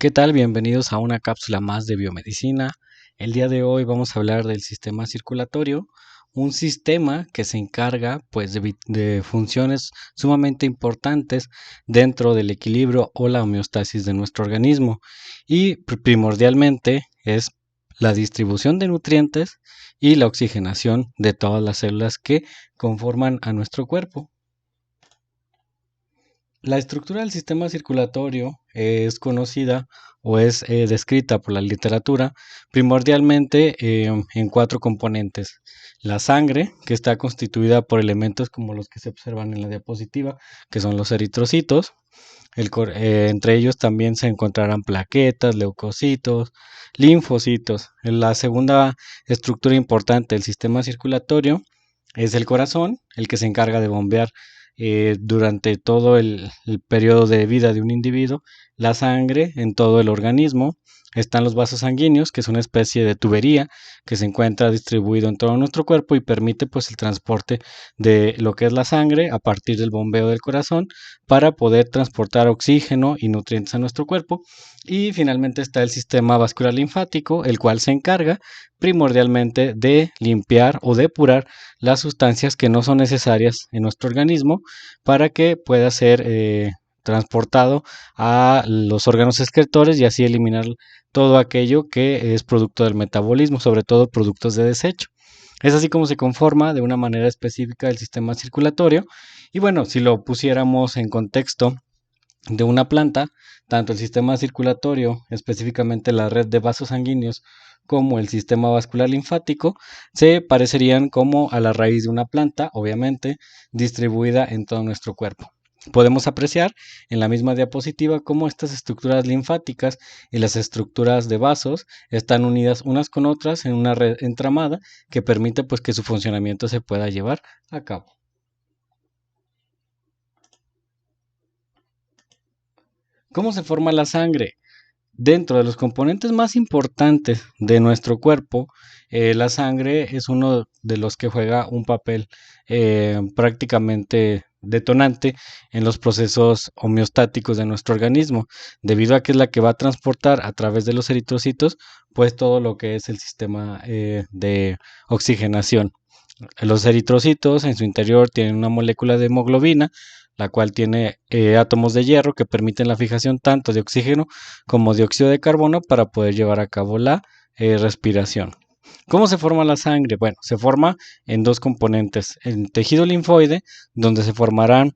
¿Qué tal? Bienvenidos a una cápsula más de biomedicina. El día de hoy vamos a hablar del sistema circulatorio, un sistema que se encarga pues de funciones sumamente importantes dentro del equilibrio o la homeostasis de nuestro organismo y primordialmente es la distribución de nutrientes y la oxigenación de todas las células que conforman a nuestro cuerpo. La estructura del sistema circulatorio es conocida o es descrita por la literatura primordialmente en cuatro componentes. La sangre, que está constituida por elementos como los que se observan en la diapositiva, que son los eritrocitos. Entre ellos también se encontrarán plaquetas, leucocitos, linfocitos. La segunda estructura importante del sistema circulatorio es el corazón, el que se encarga de bombear durante todo el periodo de vida de un individuo, la sangre en todo el organismo. Están los vasos sanguíneos, que es una especie de tubería que se encuentra distribuido en todo nuestro cuerpo y permite pues el transporte de lo que es la sangre a partir del bombeo del corazón para poder transportar oxígeno y nutrientes a nuestro cuerpo. Y finalmente está el sistema vascular linfático, el cual se encarga primordialmente de limpiar o depurar las sustancias que no son necesarias en nuestro organismo para que pueda ser transportado a los órganos excretores y así eliminar todo aquello que es producto del metabolismo, sobre todo productos de desecho. Es así como se conforma de una manera específica el sistema circulatorio. Y bueno, si lo pusiéramos en contexto de una planta, tanto el sistema circulatorio, específicamente la red de vasos sanguíneos, como el sistema vascular linfático, se parecerían como a la raíz de una planta, obviamente, distribuida en todo nuestro cuerpo. Podemos apreciar en la misma diapositiva cómo estas estructuras linfáticas y las estructuras de vasos están unidas unas con otras en una red entramada que permite pues que su funcionamiento se pueda llevar a cabo. ¿Cómo se forma la sangre? Dentro de los componentes más importantes de nuestro cuerpo, la sangre es uno de los que juega un papel prácticamente detonante en los procesos homeostáticos de nuestro organismo, debido a que es la que va a transportar a través de los eritrocitos, pues todo lo que es el sistema de oxigenación. Los eritrocitos en su interior tienen una molécula de hemoglobina, la cual tiene átomos de hierro que permiten la fijación tanto de oxígeno como dióxido de carbono para poder llevar a cabo la respiración. ¿Cómo se forma la sangre? Bueno, se forma en dos componentes, el tejido linfoide, donde se formarán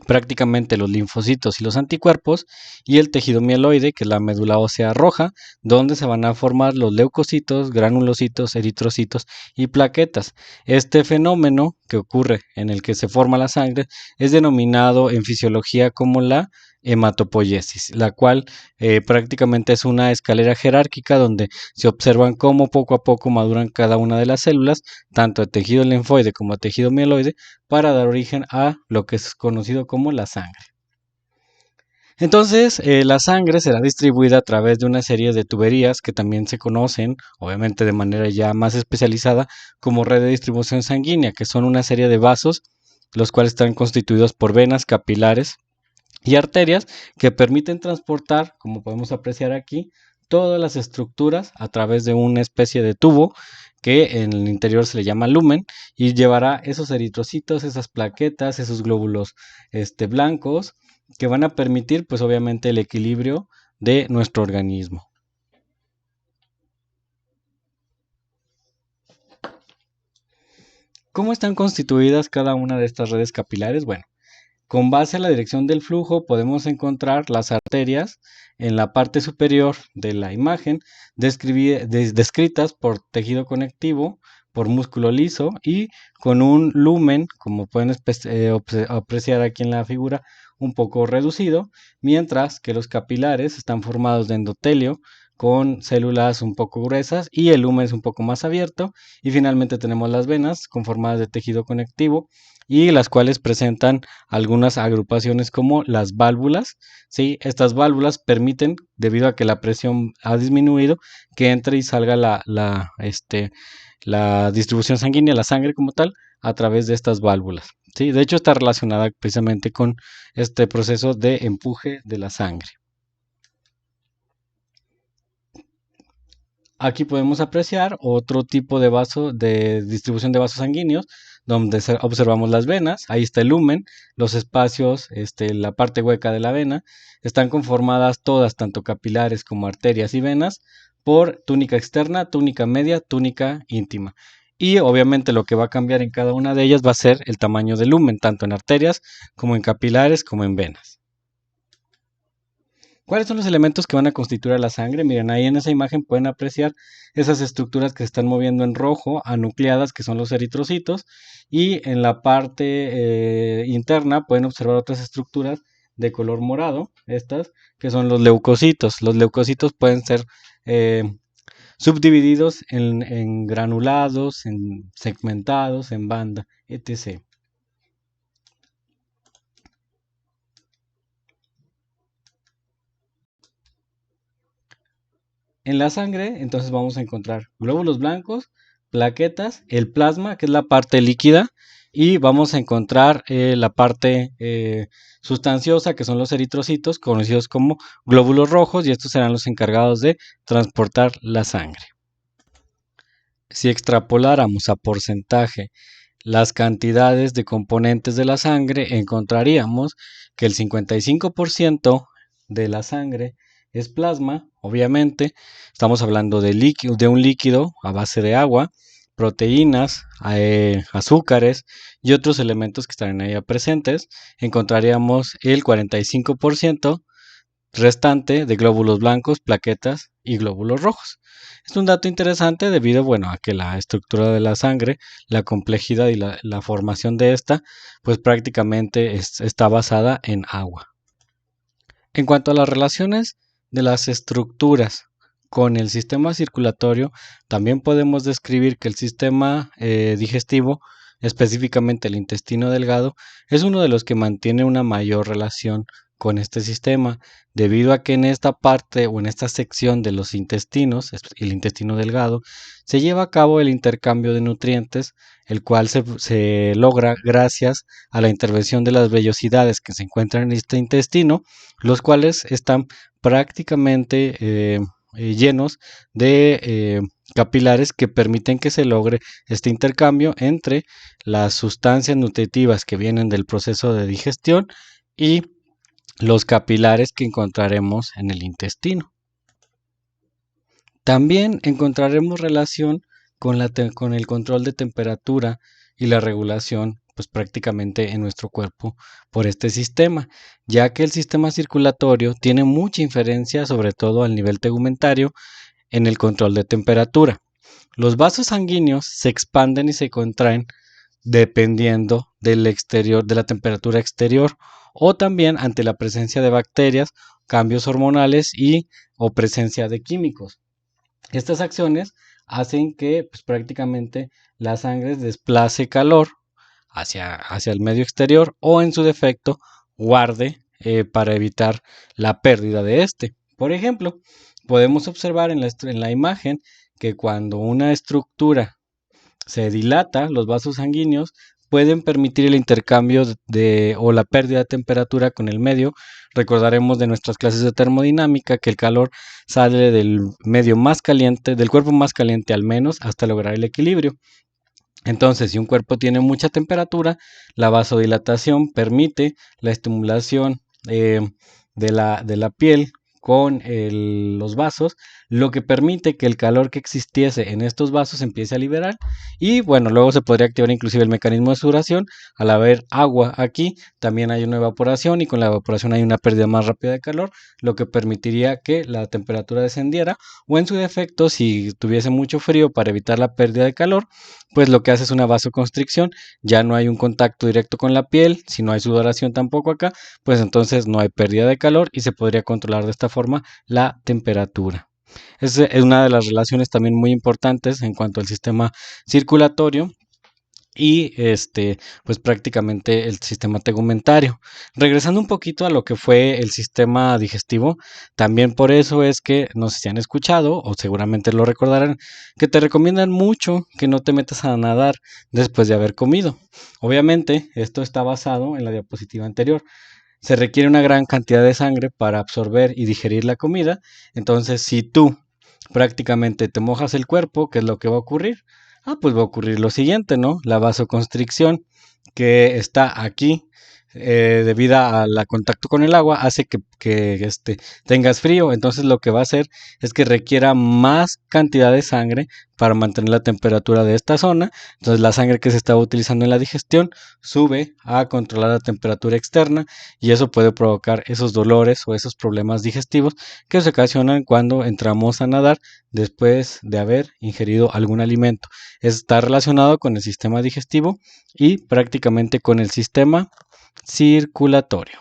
prácticamente los linfocitos y los anticuerpos, y el tejido mieloide, que es la médula ósea roja, donde se van a formar los leucocitos, granulocitos, eritrocitos y plaquetas. Este fenómeno que ocurre en el que se forma la sangre es denominado en fisiología como la hematopoiesis, la cual prácticamente es una escalera jerárquica donde se observan cómo poco a poco maduran cada una de las células, tanto el tejido linfoide como el tejido mieloide, para dar origen a lo que es conocido como la sangre. Entonces, la sangre será distribuida a través de una serie de tuberías que también se conocen, obviamente de manera ya más especializada, como red de distribución sanguínea, que son una serie de vasos, los cuales están constituidos por venas, capilares y arterias que permiten transportar, como podemos apreciar aquí, todas las estructuras a través de una especie de tubo que en el interior se le llama lumen y llevará esos eritrocitos, esas plaquetas, esos glóbulos blancos que van a permitir pues obviamente el equilibrio de nuestro organismo. ¿Cómo están constituidas cada una de estas redes capilares? Bueno, con base a la dirección del flujo podemos encontrar las arterias en la parte superior de la imagen, descritas por tejido conectivo, por músculo liso y con un lumen, como pueden apreciar aquí en la figura, un poco reducido, mientras que los capilares están formados de endotelio con células un poco gruesas y el lumen es un poco más abierto, y finalmente tenemos las venas conformadas de tejido conectivo y las cuales presentan algunas agrupaciones como las válvulas. ¿Sí? Estas válvulas permiten, debido a que la presión ha disminuido, que entre y salga la distribución sanguínea, la sangre como tal, a través de estas válvulas. ¿Sí? De hecho, está relacionada precisamente con este proceso de empuje de la sangre. Aquí podemos apreciar otro tipo de vaso de distribución de vasos sanguíneos, donde observamos las venas. Ahí está el lumen, los espacios, la parte hueca de la vena. Están conformadas todas, tanto capilares como arterias y venas, por túnica externa, túnica media, túnica íntima. Y obviamente lo que va a cambiar en cada una de ellas va a ser el tamaño del lumen, tanto en arterias como en capilares como en venas. ¿Cuáles son los elementos que van a constituir a la sangre? Miren, ahí en esa imagen pueden apreciar esas estructuras que se están moviendo en rojo, anucleadas, que son los eritrocitos, y en la parte interna pueden observar otras estructuras de color morado, estas, que son los leucocitos. Los leucocitos pueden ser eh, subdivididos en granulados, en segmentados, en banda, etc. En la sangre, entonces vamos a encontrar glóbulos blancos, plaquetas, el plasma, que es la parte líquida, y vamos a encontrar la parte sustanciosa, que son los eritrocitos, conocidos como glóbulos rojos, y estos serán los encargados de transportar la sangre. Si extrapoláramos a porcentaje las cantidades de componentes de la sangre, encontraríamos que el 55% de la sangre es plasma, obviamente. Estamos hablando de un líquido a base de agua, proteínas, azúcares y otros elementos que estarán ahí presentes. Encontraríamos el 45% restante de glóbulos blancos, plaquetas y glóbulos rojos. Es un dato interesante debido, bueno, a que la estructura de la sangre, la complejidad y la formación de esta, pues prácticamente está basada en agua. En cuanto a las relaciones de las estructuras con el sistema circulatorio, también podemos describir que el sistema digestivo, específicamente el intestino delgado, es uno de los que mantiene una mayor relación con este sistema, debido a que en esta parte o en esta sección de los intestinos, el intestino delgado, se lleva a cabo el intercambio de nutrientes, el cual se logra gracias a la intervención de las vellosidades que se encuentran en este intestino, los cuales están prácticamente llenos de capilares que permiten que se logre este intercambio entre las sustancias nutritivas que vienen del proceso de digestión y los capilares que encontraremos en el intestino. También encontraremos relación con el control de temperatura y la regulación, pues prácticamente en nuestro cuerpo por este sistema, ya que el sistema circulatorio tiene mucha inferencia, sobre todo al nivel tegumentario, en el control de temperatura. Los vasos sanguíneos se expanden y se contraen dependiendo del exterior, de la temperatura exterior, o también ante la presencia de bacterias, cambios hormonales y o presencia de químicos. Estas acciones hacen que pues, prácticamente la sangre desplace calor hacia el medio exterior o en su defecto guarde para evitar la pérdida de este. Por ejemplo, podemos observar en la imagen que cuando una estructura se dilata, los vasos sanguíneos pueden permitir el intercambio o la pérdida de temperatura con el medio. Recordaremos de nuestras clases de termodinámica que el calor sale del medio más caliente, del cuerpo más caliente al menos, hasta lograr el equilibrio. Entonces, si un cuerpo tiene mucha temperatura, la vasodilatación permite la estimulación de la piel con los vasos, lo que permite que el calor que existiese en estos vasos empiece a liberar y bueno, luego se podría activar inclusive el mecanismo de sudoración. Al haber agua aquí, también hay una evaporación y con la evaporación hay una pérdida más rápida de calor, lo que permitiría que la temperatura descendiera o en su defecto, si tuviese mucho frío para evitar la pérdida de calor, pues lo que hace es una vasoconstricción, ya no hay un contacto directo con la piel, si no hay sudoración tampoco acá, pues entonces no hay pérdida de calor y se podría controlar de esta forma la temperatura. Es una de las relaciones también muy importantes en cuanto al sistema circulatorio y pues prácticamente el sistema tegumentario. Regresando un poquito a lo que fue el sistema digestivo, también por eso es que no sé si han escuchado o seguramente lo recordarán, que te recomiendan mucho que no te metas a nadar después de haber comido. Obviamente esto está basado en la diapositiva anterior. Se requiere una gran cantidad de sangre para absorber y digerir la comida, entonces si tú prácticamente te mojas el cuerpo, ¿qué es lo que va a ocurrir? Pues va a ocurrir lo siguiente, ¿no? La vasoconstricción que está aquí, debido al contacto con el agua, hace que tengas frío. Entonces lo que va a hacer es que requiera más cantidad de sangre para mantener la temperatura de esta zona. Entonces la sangre que se estaba utilizando en la digestión sube a controlar la temperatura externa, y eso puede provocar esos dolores o esos problemas digestivos que se ocasionan cuando entramos a nadar después de haber ingerido algún alimento. Está relacionado con el sistema digestivo y prácticamente con el sistema circulatorio.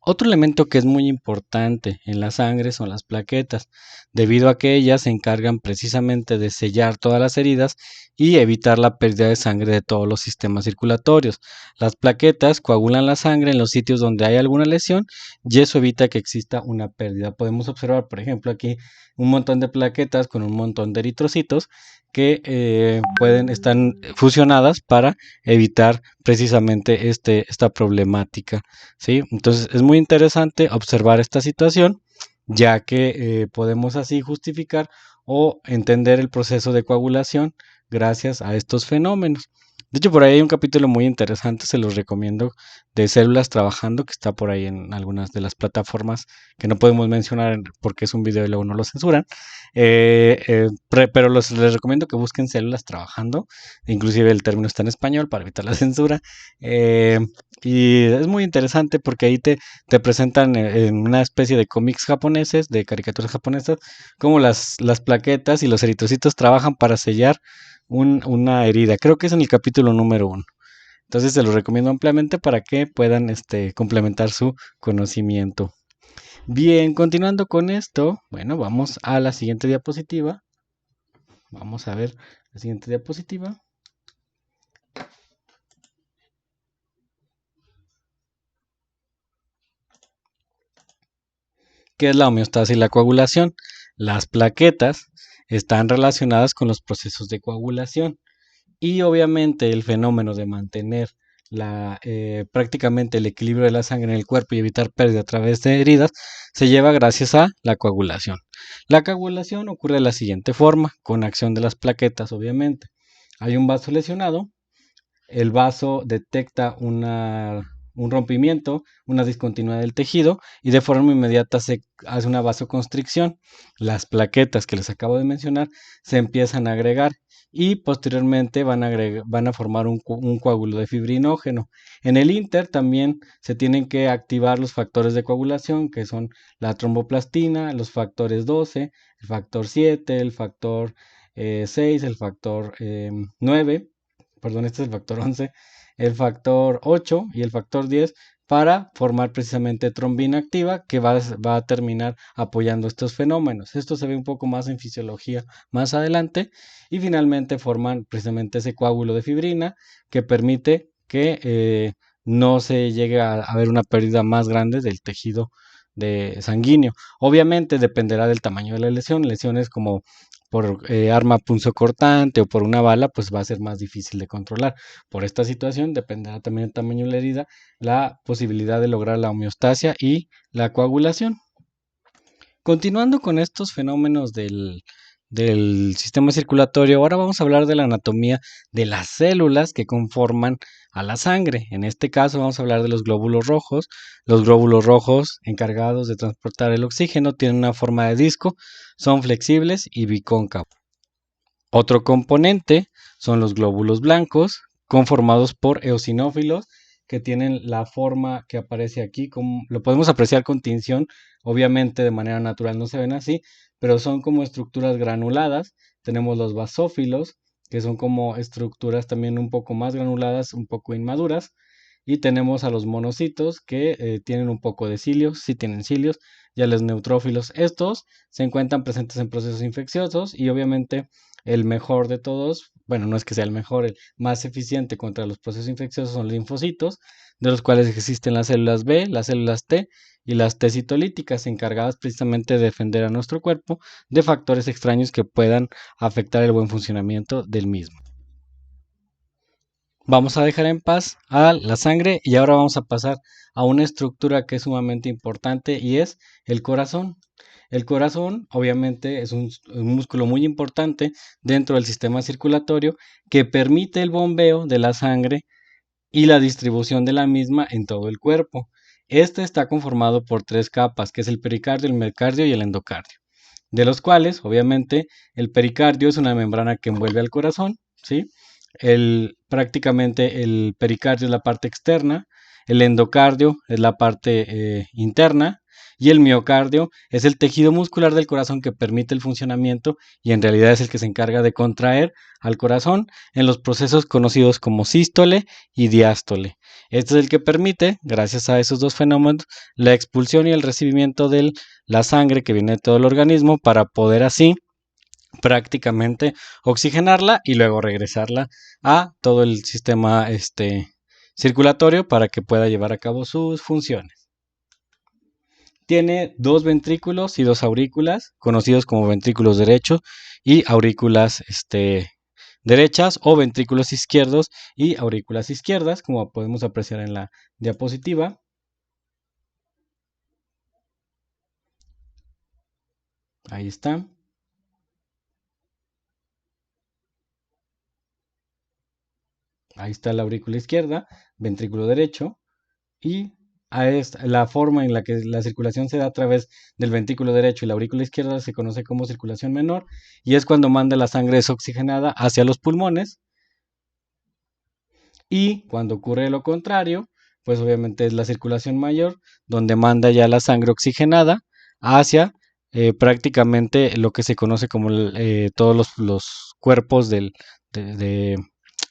Otro elemento que es muy importante en la sangre son las plaquetas, debido a que ellas se encargan precisamente de sellar todas las heridas y evitar la pérdida de sangre de todos los sistemas circulatorios. Las plaquetas coagulan la sangre en los sitios donde hay alguna lesión, y eso evita que exista una pérdida. Podemos observar, por ejemplo, aquí un montón de plaquetas con un montón de eritrocitos que están fusionadas para evitar precisamente esta problemática, ¿sí? Entonces es muy interesante observar esta situación, ya que podemos así justificar o entender el proceso de coagulación gracias a estos fenómenos. De hecho, por ahí hay un capítulo muy interesante, se los recomiendo, de células trabajando, que está por ahí en algunas de las plataformas que no podemos mencionar porque es un video y luego no lo censuran. Pero les recomiendo que busquen células trabajando, inclusive el término está en español para evitar la censura. Y es muy interesante porque ahí te presentan en una especie de cómics japoneses, de caricaturas japonesas, cómo las plaquetas y los eritrocitos trabajan para sellar una herida. Creo que es en el capítulo número 1. Entonces se los recomiendo ampliamente para que puedan complementar su conocimiento. Bien, continuando con esto, bueno, vamos a la siguiente diapositiva. Vamos a ver la siguiente diapositiva. ¿Qué es la homeostasis y la coagulación? Las plaquetas están relacionadas con los procesos de coagulación, y obviamente el fenómeno de mantener prácticamente el equilibrio de la sangre en el cuerpo y evitar pérdida a través de heridas se lleva gracias a la coagulación. La coagulación ocurre de la siguiente forma, con acción de las plaquetas, obviamente. Hay un vaso lesionado, el vaso detecta un rompimiento, una discontinuidad del tejido, y de forma inmediata se hace una vasoconstricción. Las plaquetas que les acabo de mencionar se empiezan a agregar y posteriormente van a formar un coágulo de fibrinógeno. En el inter también se tienen que activar los factores de coagulación, que son la tromboplastina, los factores 12, el factor 7, el factor 6, el factor 9, perdón, este es el factor 11, el factor 8 y el factor 10, para formar precisamente trombina activa, que va a terminar apoyando estos fenómenos. Esto se ve un poco más en fisiología más adelante, y finalmente forman precisamente ese coágulo de fibrina que permite que no se llegue a ver una pérdida más grande del tejido sanguíneo. Obviamente dependerá del tamaño de la lesión. Lesiones como por arma punzocortante o por una bala, pues va a ser más difícil de controlar. Por esta situación dependerá también del tamaño de la herida, la posibilidad de lograr la homeostasia y la coagulación. Continuando con estos fenómenos del sistema circulatorio, ahora vamos a hablar de la anatomía de las células que conforman a la sangre. En este caso vamos a hablar de los glóbulos rojos. Los glóbulos rojos, encargados de transportar el oxígeno, tienen una forma de disco, son flexibles y bicóncavos. Otro componente son los glóbulos blancos, conformados por eosinófilos, que tienen la forma que aparece aquí, como lo podemos apreciar con tinción. Obviamente de manera natural no se ven así, pero son como estructuras granuladas. Tenemos los basófilos, que son como estructuras también un poco más granuladas, un poco inmaduras. Y tenemos a los monocitos, que tienen un poco de cilios, sí tienen cilios, y a los neutrófilos. Estos se encuentran presentes en procesos infecciosos, y obviamente el mejor de todos, bueno, no es que sea el mejor, el más eficiente contra los procesos infecciosos son los linfocitos, de los cuales existen las células B, las células T y las T citolíticas, encargadas precisamente de defender a nuestro cuerpo de factores extraños que puedan afectar el buen funcionamiento del mismo. Vamos a dejar en paz a la sangre, y ahora vamos a pasar a una estructura que es sumamente importante, y es el corazón. El corazón, obviamente, es un músculo muy importante dentro del sistema circulatorio que permite el bombeo de la sangre y la distribución de la misma en todo el cuerpo. Este está conformado por tres capas, que es el pericardio, el miocardio y el endocardio, de los cuales, obviamente, el pericardio es una membrana que envuelve al corazón, ¿sí? Prácticamente el pericardio es la parte externa, el endocardio es la parte interna y el miocardio es el tejido muscular del corazón que permite el funcionamiento y en realidad es el que se encarga de contraer al corazón en los procesos conocidos como sístole y diástole. Este es el que permite, gracias a esos dos fenómenos, la expulsión y el recibimiento de la sangre que viene de todo el organismo para poder así prácticamente oxigenarla y luego regresarla a todo el sistema circulatorio para que pueda llevar a cabo sus funciones. Tiene dos ventrículos y dos aurículas, conocidos como ventrículos derechos y aurículas derechas o ventrículos izquierdos y aurículas izquierdas, como podemos apreciar en la diapositiva. Ahí está. Ahí está la aurícula izquierda, ventrículo derecho y la forma en la que la circulación se da a través del ventrículo derecho y la aurícula izquierda se conoce como circulación menor y es cuando manda la sangre desoxigenada hacia los pulmones. Y cuando ocurre lo contrario, pues obviamente es la circulación mayor, donde manda ya la sangre oxigenada hacia prácticamente lo que se conoce como todos los cuerpos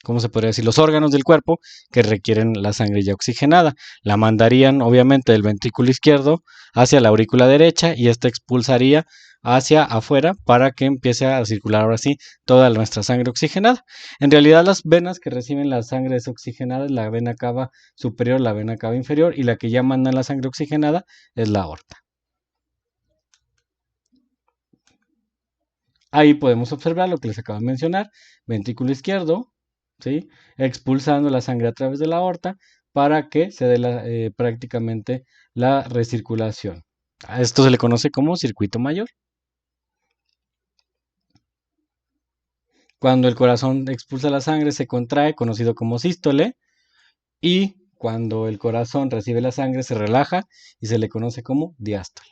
¿cómo se podría decir? Los órganos del cuerpo que requieren la sangre ya oxigenada. La mandarían obviamente del ventrículo izquierdo hacia la aurícula derecha y esta expulsaría hacia afuera para que empiece a circular ahora sí toda nuestra sangre oxigenada. En realidad las venas que reciben la sangre desoxigenada es la vena cava superior, la vena cava inferior y la que ya manda la sangre oxigenada es la aorta. Ahí podemos observar lo que les acabo de mencionar, ventrículo izquierdo, ¿sí? Expulsando la sangre a través de la aorta para que se dé prácticamente la recirculación. A esto se le conoce como circuito mayor. Cuando el corazón expulsa la sangre se contrae, conocido como sístole, y cuando el corazón recibe la sangre se relaja y se le conoce como diástole.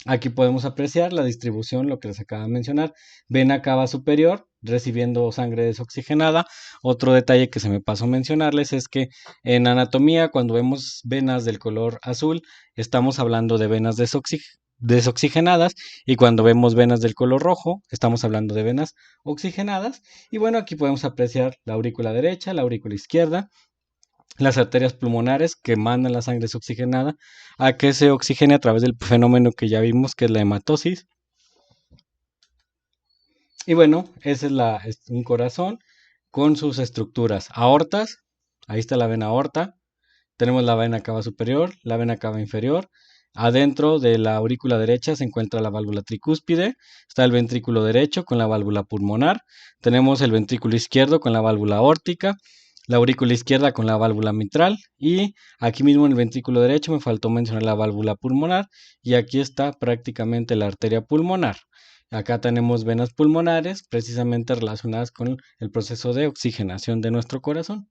Aquí podemos apreciar la distribución, lo que les acabo de mencionar. Vena cava superior, recibiendo sangre desoxigenada. Otro detalle que se me pasó a mencionarles es que en anatomía, cuando vemos venas del color azul, estamos hablando de venas desoxigenadas y cuando vemos venas del color rojo, estamos hablando de venas oxigenadas. Y bueno, aquí podemos apreciar la aurícula derecha, la aurícula izquierda, las arterias pulmonares que mandan la sangre desoxigenada a que se oxigene a través del fenómeno que ya vimos que es la hematosis. Y bueno, ese es un corazón con sus estructuras. Aortas, ahí está la vena aorta, tenemos la vena cava superior, la vena cava inferior. Adentro de la aurícula derecha se encuentra la válvula tricúspide, está el ventrículo derecho con la válvula pulmonar, tenemos el ventrículo izquierdo con la válvula aórtica, la aurícula izquierda con la válvula mitral y aquí mismo en el ventrículo derecho me faltó mencionar la válvula pulmonar y aquí está prácticamente la arteria pulmonar. Acá tenemos venas pulmonares precisamente relacionadas con el proceso de oxigenación de nuestro corazón.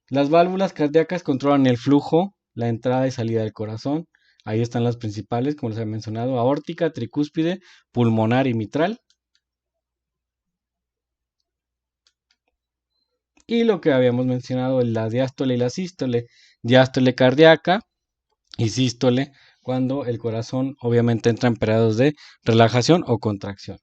Las válvulas cardíacas controlan el flujo, la entrada y salida del corazón. Ahí están las principales, como les he mencionado, aórtica, tricúspide, pulmonar y mitral. Y lo que habíamos mencionado, la diástole y la sístole. Diástole cardíaca y sístole cuando el corazón obviamente entra en periodos de relajación o contracción.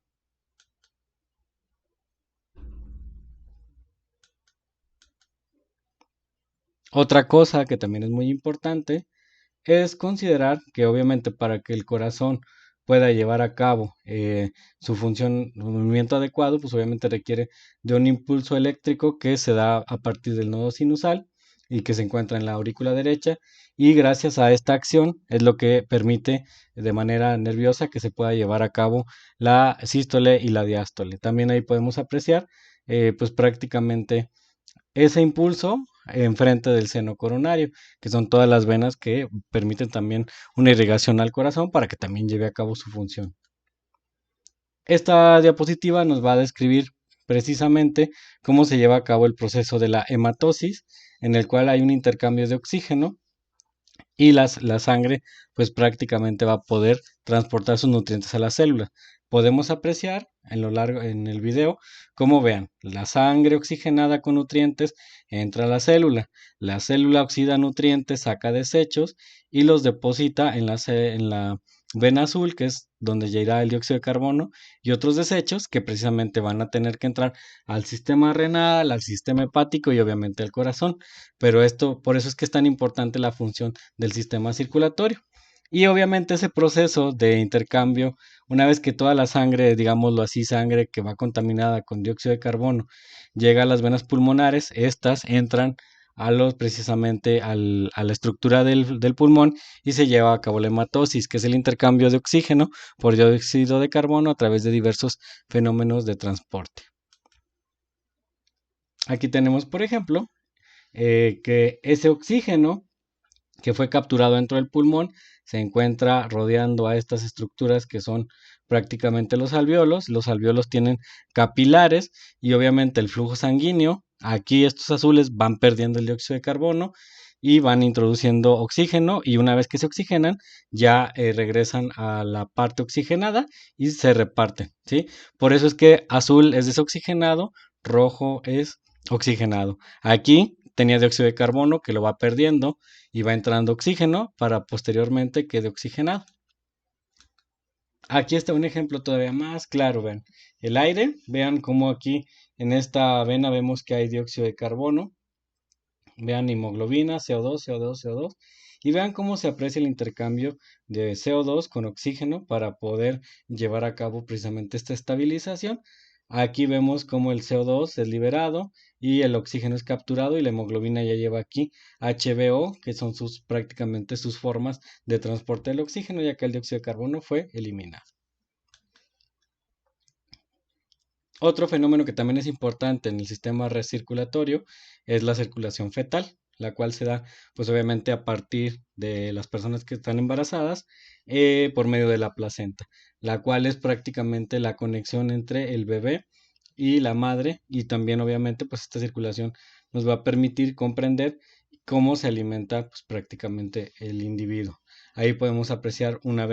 Otra cosa que también es muy importante es considerar que obviamente para que el corazón pueda llevar a cabo su función, su movimiento adecuado, pues obviamente requiere de un impulso eléctrico que se da a partir del nodo sinusal y que se encuentra en la aurícula derecha y gracias a esta acción es lo que permite de manera nerviosa que se pueda llevar a cabo la sístole y la diástole. También ahí podemos apreciar pues prácticamente ese impulso enfrente del seno coronario, que son todas las venas que permiten también una irrigación al corazón para que también lleve a cabo su función. Esta diapositiva nos va a describir precisamente cómo se lleva a cabo el proceso de la hematosis, en el cual hay un intercambio de oxígeno y la sangre pues prácticamente va a poder transportar sus nutrientes a la célula. Podemos apreciar en el video, como vean, la sangre oxigenada con nutrientes entra a la célula oxida nutrientes, saca desechos y los deposita en la vena azul, que es donde ya irá el dióxido de carbono y otros desechos que precisamente van a tener que entrar al sistema renal, al sistema hepático y obviamente al corazón. Pero por eso es que es tan importante la función del sistema circulatorio. Y obviamente ese proceso de intercambio, una vez que toda la sangre, digámoslo así, sangre que va contaminada con dióxido de carbono, llega a las venas pulmonares, estas entran precisamente a la estructura del pulmón y se lleva a cabo la hematosis, que es el intercambio de oxígeno por dióxido de carbono a través de diversos fenómenos de transporte. Aquí tenemos, por ejemplo, que ese oxígeno que fue capturado dentro del pulmón se encuentra rodeando a estas estructuras que son prácticamente los alvéolos. Los alvéolos tienen capilares y obviamente el flujo sanguíneo. Aquí estos azules van perdiendo el dióxido de carbono y van introduciendo oxígeno y una vez que se oxigenan ya regresan a la parte oxigenada y se reparten, ¿sí? Por eso es que azul es desoxigenado, rojo es oxigenado. Aquí tenía dióxido de carbono que lo va perdiendo y va entrando oxígeno para posteriormente quede oxigenado. Aquí está un ejemplo todavía más claro, vean. El aire, vean cómo aquí en esta vena vemos que hay dióxido de carbono. Vean hemoglobina, CO2, CO2, CO2. Y vean cómo se aprecia el intercambio de CO2 con oxígeno para poder llevar a cabo precisamente esta estabilización. Aquí vemos cómo el CO2 es liberado y el oxígeno es capturado y la hemoglobina ya lleva aquí HBO, que son prácticamente sus formas de transporte del oxígeno, ya que el dióxido de carbono fue eliminado. Otro fenómeno que también es importante en el sistema recirculatorio es la circulación fetal, la cual se da pues obviamente a partir de las personas que están embarazadas por medio de la placenta, la cual es prácticamente la conexión entre el bebé y la madre y también obviamente pues esta circulación nos va a permitir comprender cómo se alimenta pues prácticamente el individuo. Ahí podemos apreciar una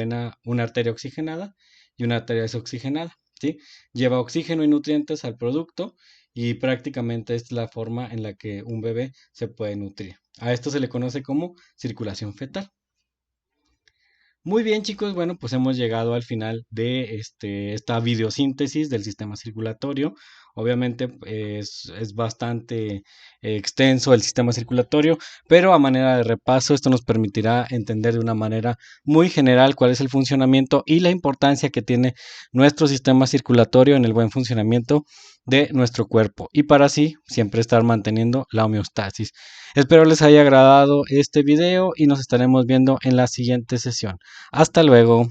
arteria oxigenada y una arteria desoxigenada. ¿Sí? Lleva oxígeno y nutrientes al producto y prácticamente es la forma en la que un bebé se puede nutrir. A esto se le conoce como circulación fetal. Muy bien, chicos, bueno, pues hemos llegado al final de esta videosíntesis del sistema circulatorio. Obviamente es bastante extenso el sistema circulatorio, pero a manera de repaso esto nos permitirá entender de una manera muy general cuál es el funcionamiento y la importancia que tiene nuestro sistema circulatorio en el buen funcionamiento de nuestro cuerpo y para así siempre estar manteniendo la homeostasis. Espero les haya agradado este video y nos estaremos viendo en la siguiente sesión. Hasta luego.